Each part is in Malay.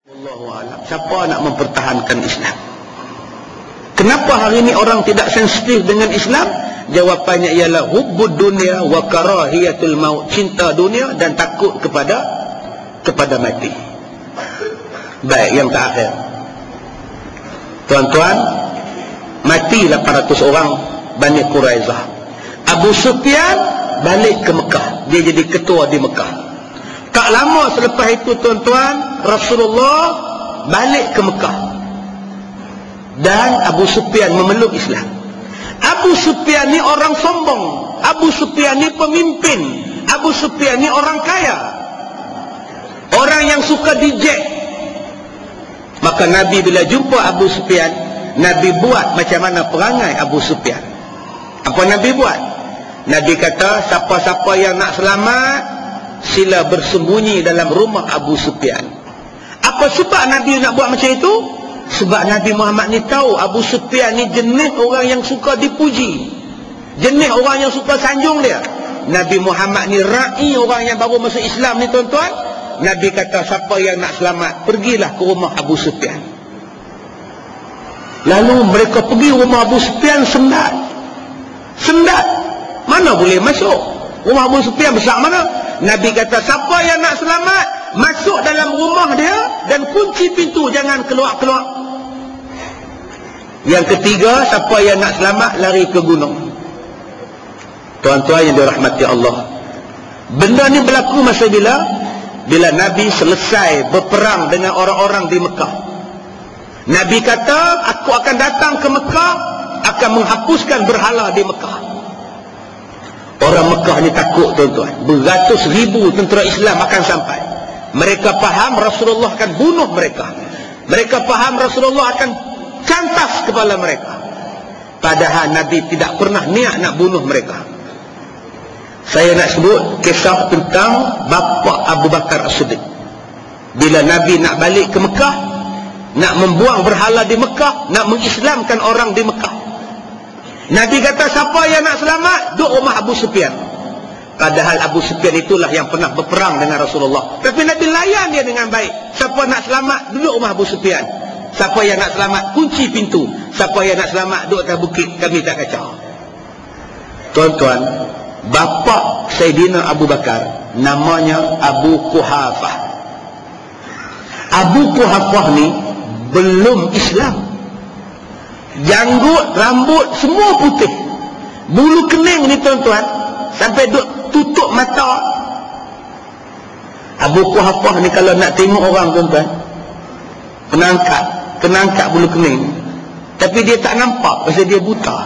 Wallahualam. Siapa nak mempertahankan Islam? Kenapa hari ini orang tidak sensitif dengan Islam? Jawapannya ialah hubbud dunia wa karahiyatul maut, cinta dunia dan takut kepada mati. Baik, yang terakhir, tuan-tuan, mati 800 orang Bani Quraizah. Abu Sufyan balik ke Mekah, dia jadi ketua di Mekah. Tak lama selepas itu, tuan-tuan, Rasulullah balik ke Mekah dan Abu Sufyan memeluk Islam. Abu Sufyan ni orang sombong, Abu Sufyan ni pemimpin, Abu Sufyan ni orang kaya, orang yang suka dijek. Maka Nabi bila jumpa Abu Sufyan, Nabi buat macam mana perangai Abu Sufyan. Apa Nabi buat? Nabi kata, siapa-siapa yang nak selamat, sila bersembunyi dalam rumah Abu Sufyan. Apa sebab Nabi nak buat macam itu? Sebab Nabi Muhammad ni tahu Abu Sufyan ni jenis orang yang suka dipuji, jenis orang yang suka sanjung dia. Nabi Muhammad ni ra'i orang yang baru masuk Islam ni, tuan-tuan. Nabi kata, siapa yang nak selamat, pergilah ke rumah Abu Sufyan. Lalu mereka pergi rumah Abu Sufyan, sendat. Mana boleh masuk? Rumah Abu Sufyan besar mana? Nabi kata, siapa yang nak selamat, masuk dalam rumah dia dan kunci pintu, jangan keluar-keluar. Yang ketiga, siapa yang nak selamat, lari ke gunung. Tuan-tuan yang dirahmati Allah, benda ni berlaku masa bila Nabi selesai berperang dengan orang-orang di Mekah. Nabi kata, aku akan datang ke Mekah, akan menghapuskan berhala di Mekah. Orang Mekah ni takut, tuan-tuan. Beratus ribu tentera Islam akan sampai. Mereka faham Rasulullah akan bunuh mereka. Mereka faham Rasulullah akan cantas kepala mereka. Padahal Nabi tidak pernah niat nak bunuh mereka. Saya nak sebut kisah tentang bapa Abu Bakar As-Siddiq. Bila Nabi nak balik ke Mekah, nak membuang berhala di Mekah, nak mengislamkan orang di Mekah, Nabi kata, siapa yang nak selamat, duduk rumah Abu Sufyan. Padahal Abu Sufyan itulah yang pernah berperang dengan Rasulullah. Tapi Nabi layan dia dengan baik. Siapa nak selamat, duduk rumah Abu Sufyan. Siapa yang nak selamat, kunci pintu. Siapa yang nak selamat, duduk atas bukit, kami tak kacau. Tuan-tuan, bapa Sayyidina Abu Bakar namanya Abu Quhafah. Abu Quhafah ni belum Islam. Janggut, rambut semua putih, bulu kening ni, tuan-tuan, sampai duk tutup mata. Abu Quhafah ni kalau nak tengok orang, tuan-tuan, kena angkat bulu kening, tapi dia tak nampak pasal dia buta.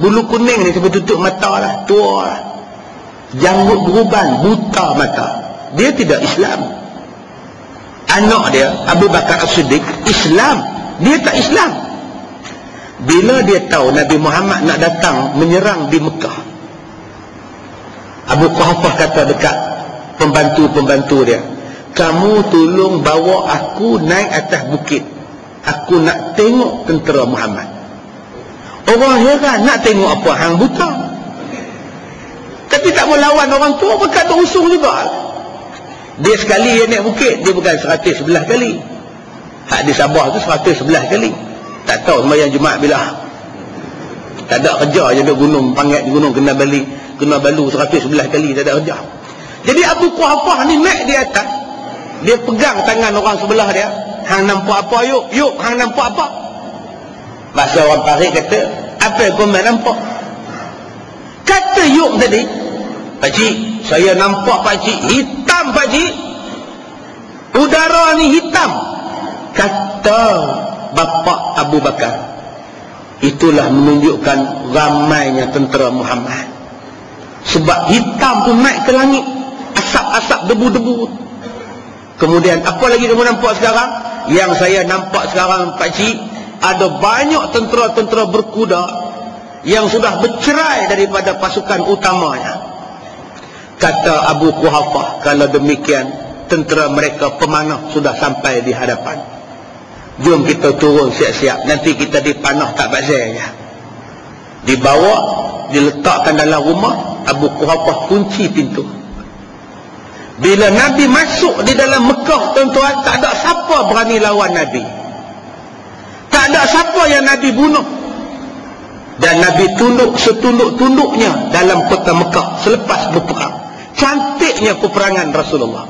Bulu kuning ni sampai tutup mata lah, tua lah. Janggut beruban, buta mata. Dia tidak Islam. Anak dia Abu Bakar As-Siddiq Islam, dia tak Islam. Bila dia tahu Nabi Muhammad nak datang menyerang di Mekah, Abu Quhafah kata dekat pembantu-pembantu dia, kamu tolong bawa aku naik atas bukit, aku nak tengok tentera Muhammad. Orang heran, nak tengok apa, hang buta. Tapi tak mau lawan orang tua, berkata usung juga. Dia sekali yang naik bukit, dia bukan 111 kali. Hak di Sabah tu 111 kali. Tak tahu sembahyang Jumaat bila. Tak ada kerja je duduk gunung, pangat di gunung kena balu 111 kali, tak ada kerja. Jadi Abu Quhafah ni naik di atas, dia pegang tangan orang sebelah dia. Hang nampak apa yuk? Yuk, hang nampak apa? Bahasa orang Paris kata, apa yang kau nampak? Kata yuk tadi, pakcik, saya nampak pakcik, hitam pakcik. Udara ni hitam. Kata bapa Abu Bakar, itulah menunjukkan ramainya tentera Muhammad. Sebab hitam tu naik ke langit, asap-asap, debu-debu. Kemudian apa lagi kamu nampak sekarang? Yang saya nampak sekarang, pakcik, ada banyak tentera-tentera berkuda yang sudah bercerai daripada pasukan utamanya. Kata Abu Quhafah, kalau demikian tentera mereka pemanah sudah sampai di hadapan. Jom kita turun siap-siap, nanti kita dipanah tak bazar je. Dibawa, diletakkan dalam rumah. Abu Quhafah kunci pintu. Bila Nabi masuk di dalam Mekah, tuan-tuan, tak ada siapa berani lawan Nabi. Tak ada siapa yang Nabi bunuh. Dan Nabi tunduk setunduk-tunduknya dalam kota Mekah selepas berperang. Cantiknya peperangan Rasulullah.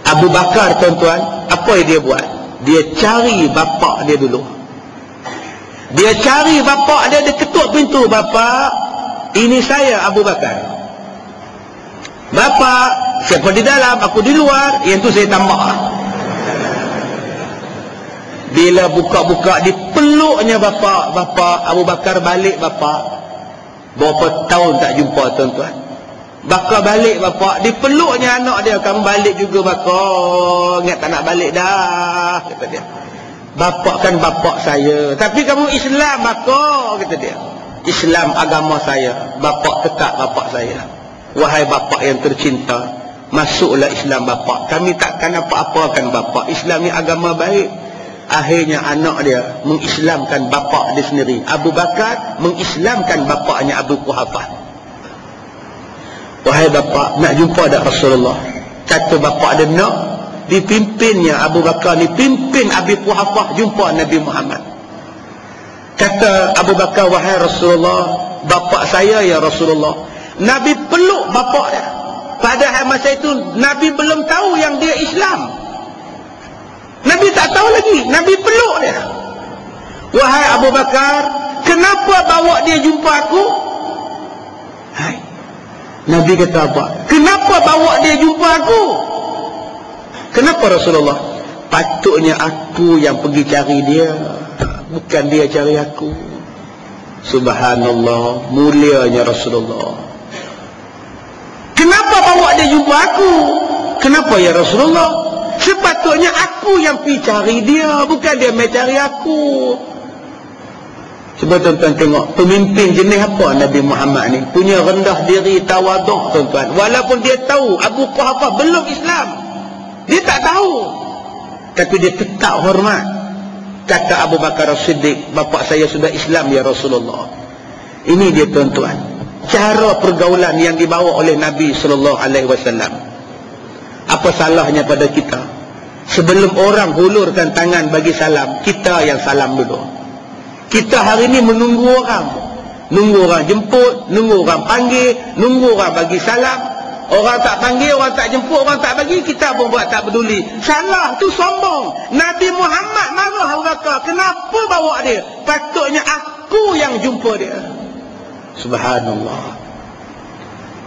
Abu Bakar, tuan-tuan, apa yang dia buat? Dia cari bapa dia dulu. Dia cari bapa dia, dia ketuk pintu. Bapa, ini saya Abu Bakar. Bapa, siapa di dalam, aku di luar. Yang tu saya tambah. Bila buka-buka, dipeluknya bapa. Bapa, Abu Bakar balik bapa. Berapa tahun tak jumpa, tuan-tuan. Bakar balik bapa, dipeluknya anak dia. Kamu balik juga Bakar. Ingat tak nak balik dah, kata dia. Bapa kan bapa saya, tapi kamu Islam Bakar, kata dia. Islam agama saya. Bapa tetap bapa saya. Wahai bapa yang tercinta, masuklah Islam bapa. Kami takkan apa-apakan bapa. Islam ni agama baik. Akhirnya anak dia mengislamkan bapa dia sendiri. Abu Bakar mengislamkan bapaknya Abu Quhafah. Wahai bapa, nak jumpa dak Rasulullah? Kata bapa dia nak. Dipimpinnya Abu Bakar ni, pimpin Abu Quhafah jumpa Nabi Muhammad. Kata Abu Bakar, wahai Rasulullah, bapa saya ya Rasulullah. Nabi peluk bapa dia. Padahal masa itu Nabi belum tahu yang dia Islam. Nabi tak tahu lagi. Nabi peluk dia. Wahai Abu Bakar, kenapa bawa dia jumpa aku? Hai. Nabi kata apa? Kenapa bawa dia jumpa aku? Kenapa Rasulullah? Patutnya aku yang pergi cari dia, bukan dia cari aku. Subhanallah, mulianya Rasulullah. Kenapa bawa dia jumpa aku? Kenapa ya Rasulullah? Sepatutnya aku yang pergi cari dia, bukan dia mai cari aku. Cuba tuan-tuan tengok pemimpin jenis apa Nabi Muhammad ni. Punya rendah diri, tawaduk, tuan-tuan. Walaupun dia tahu Abu Quhafah belum Islam, dia tak tahu, tapi dia tetap hormat. Kata Abu Bakar As-Siddiq, bapa saya sudah Islam ya Rasulullah. Ini dia tuan-tuan, cara pergaulan yang dibawa oleh Nabi SAW. Apa salahnya pada kita? Sebelum orang hulurkan tangan bagi salam, kita yang salam dulu. Kita hari ini menunggu orang. Nunggu orang jemput, nunggu orang panggil, nunggu orang bagi salam. Orang tak panggil, orang tak jemput, orang tak bagi, kita pun buat tak peduli. Salah, tu sombong. Nabi Muhammad marah Abu Bakar. Kenapa bawa dia? Patutnya aku yang jumpa dia. Subhanallah.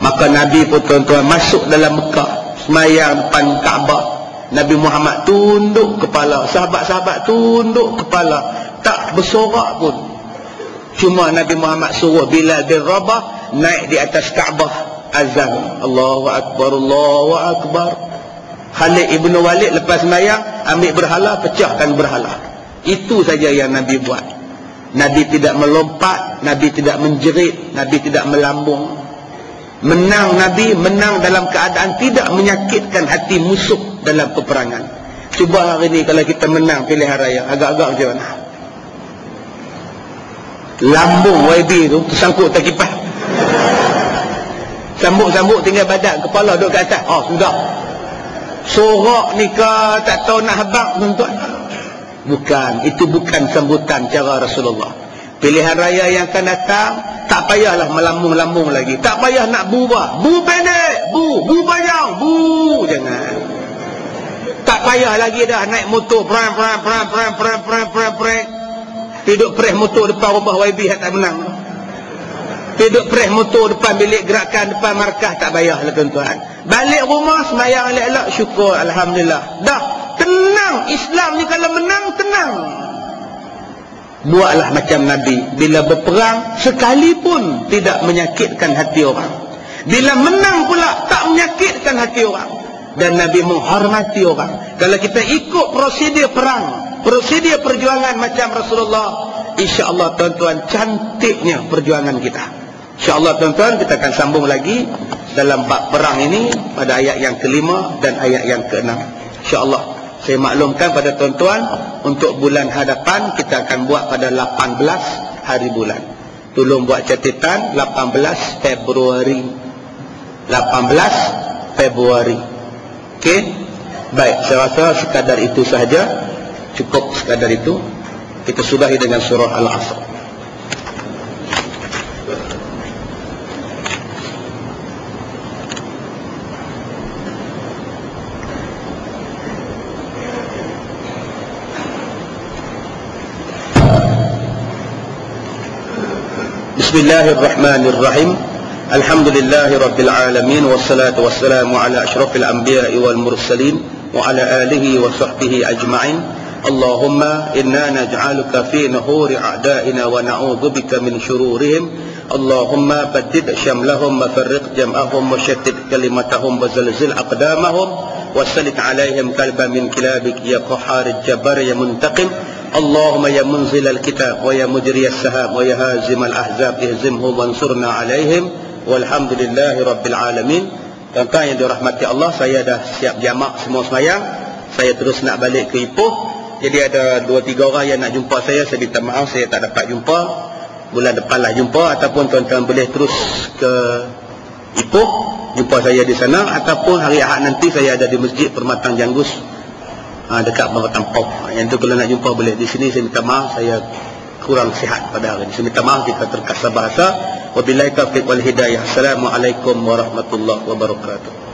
Maka Nabi pun tuan-tuan masuk dalam Mekah, semayang depan Kaabah. Nabi Muhammad tunduk kepala, sahabat-sahabat tunduk kepala, tak bersorak pun. Cuma Nabi Muhammad suruh Bilal bin Rabah naik di atas Kaabah, azan, Allahu Akbar, Allahu Akbar. Khalid ibn Walid lepas semayang ambil berhala, pecahkan berhala. Itu saja yang Nabi buat. Nabi tidak melompat, Nabi tidak menjerit, Nabi tidak melambung. Menang Nabi, menang dalam keadaan tidak menyakitkan hati musuh dalam peperangan. Cuba hari ini kalau kita menang pilihan raya, agak-agak macam mana? Lambung YB tu tersangkut tak kipas. Sambuk-sambuk tinggal badan, kepala duduk kat atas. Oh sudah. Sorak ni ke tak tahu nak habaq, tuan-tuan. Bukan, itu bukan sambutan cara Rasulullah. Pilihan raya yang akan datang, tak payahlah melambung-lambung lagi. Tak payah nak berubah. Bu pendek, bu panjang, bu. Jangan. Tak payah lagi dah naik motor pram. Duduk press motor depan rumah YB tak menang. Duduk press motor depan bilik gerakan, depan markah, tak payahlah tuan-tuan. Balik rumah sembahyang elok-elok, syukur, alhamdulillah. Dah tenang. Islam ni kalau menang, tenang. Buatlah macam Nabi. Bila berperang, sekalipun tidak menyakitkan hati orang. Bila menang pula, tak menyakitkan hati orang. Dan Nabi menghormati orang. Kalau kita ikut prosedur perang, prosedur perjuangan macam Rasulullah, insya-Allah tuan-tuan, cantiknya perjuangan kita. InsyaAllah tuan-tuan, kita akan sambung lagi dalam bab perang ini pada ayat yang ke-5 dan ayat yang ke-6. InsyaAllah saya maklumkan pada tuan-tuan, untuk bulan hadapan kita akan buat pada 18 hari bulan. Tolong buat catatan 18 Februari. 18 Februari. Okey? Baik, saya rasa sekadar itu sahaja. Cukup sekadar itu. Kita sudahi dengan surah Al-Asr. Bismillahirrahmanirrahim. Alhamdulillahi rabbil alamin, wassalatu wassalamu ala asyrafil anbiya'i wal mursalin wa ala alihi wa sahbihi ajma'in. Allahumma inna naj'aluka fi nuhuri a'da'ina wa na'udzubika min syururihim. Allahumma baddid syamlahum wa farriq jam'ahum wa syattid kalimatahum wa zalzil aqdamahum wa sallit alaihim kalban min kilabik ya qahhar jabbar ya muntaqim. Allahumma ya munzil al-kitab wa ya mujri as-sahab wa ya hazim al-ahzab ihzimhum wansurna alaihim walhamdulillahi rabbil alamin. Tuan-tuan yang dirahmati Allah, saya dah siap jamak semua semayang. Saya terus nak balik ke Ipoh. Jadi ada 2-3 orang yang nak jumpa saya minta maaf saya tak dapat jumpa. Bulan depan lah jumpa, ataupun tuan-tuan boleh terus ke Ipoh jumpa saya di sana, ataupun hari Ahad nanti saya ada di Masjid Permatang Janggus dekat Bawah Tampau. Yang tu kalau nak jumpa boleh di sini. Saya minta maaf saya kurang sihat pada hari ini. Saya minta maaf jika terkasar bahasa. Wabillahi taufiq wal hidayah. Assalamualaikum warahmatullahi wabarakatuh.